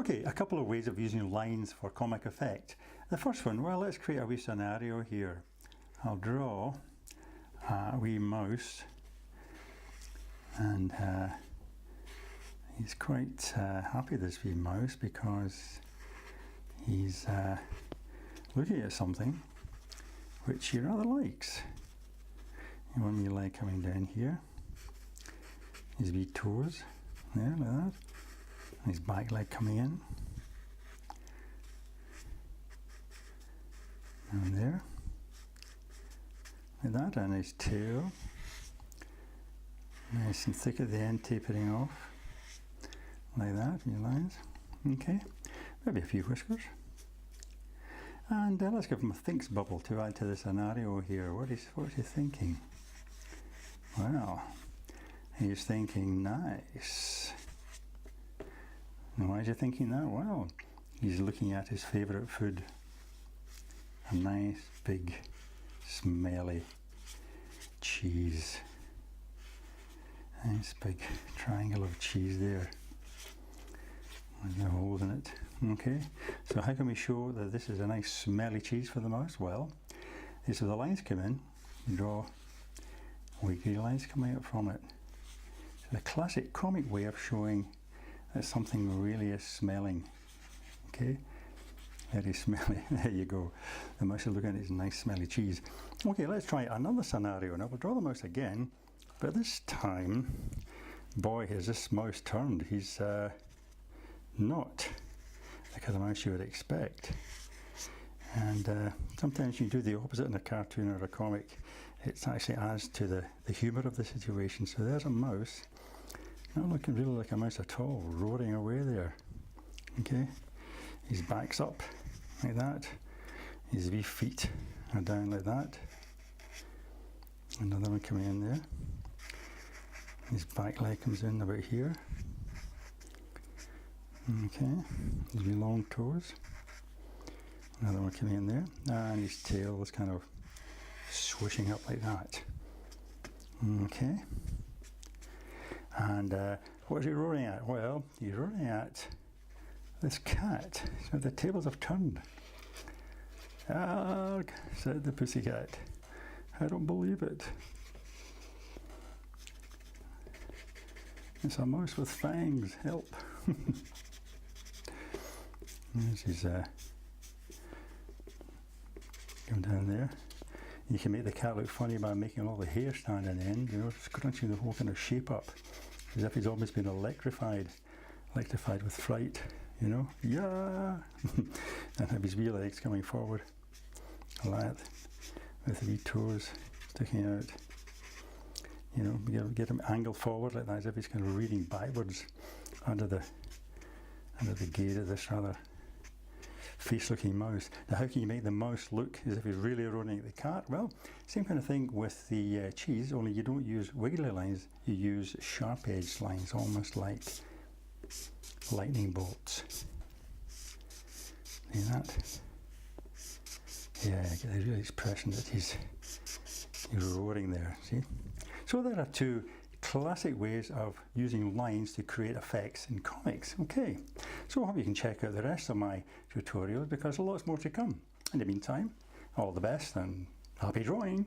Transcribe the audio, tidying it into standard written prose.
Okay, a couple of ways of using lines for comic effect. The first one, well, let's create a wee scenario here. I'll draw a wee mouse, and he's quite happy, this wee mouse, because he's looking at something which he rather likes. You want me leg coming down here, his wee toes there, like that, and his back leg coming in, and there, like that, and his tail, nice and thick at the end, tapering off, like that, wee lines. Okay, maybe a few whiskers. And let's give him a thinks bubble to add to the scenario here. What is he thinking? Well, he's thinking nice. And why is he thinking that? Well, he's looking at his favourite food. A nice, big, smelly cheese. Nice big triangle of cheese there, with no holes in it. Okay, so how can we show that this is a nice smelly cheese for the mouse? Well, so the lines come in, you draw wiggly lines coming out from it. So the classic comic way of showing that something really is smelling. Okay, very smelly. There you go. The mouse is looking at his nice smelly cheese. Okay, let's try another scenario. Now we'll draw the mouse again, but this time, boy, has this mouse turned. He's not the kind of mouse you would expect. And sometimes you do the opposite in a cartoon or a comic. It actually adds to the humour of the situation. So there's a mouse, not looking really like a mouse at all, roaring away there. Okay, his back's up like that, his wee feet are down like that, another one coming in there, his back leg comes in about here. Okay, his wee long toes, another one coming in there, and his tail was kind of swishing up like that. Okay, and what is he roaring at? Well, he's roaring at this cat. So the tables have turned. "Arg," said the pussycat. "I don't believe it. It's a mouse with fangs, help." This is come down there. You can make the cat look funny by making all the hair stand on end, you know, scrunching the whole kind of shape up, as if he's almost been electrified with fright, you know. Yeah! And have his wee legs coming forward, like that, with the wee toes sticking out. You know, get him angled forward like that, as if he's kind of reading backwards under the gate of this rather face-looking mouse. Now, how can you make the mouse look as if he's really roaring at the cat? Well, same kind of thing with the cheese, only you don't use wiggly lines, you use sharp-edged lines, almost like lightning bolts. See that? Yeah, get the real expression that he's roaring there, see? So there are two classic ways of using lines to create effects in comics. Okay, so I hope you can check out the rest of my tutorials, because lots more to come. In the meantime, all the best and happy drawing!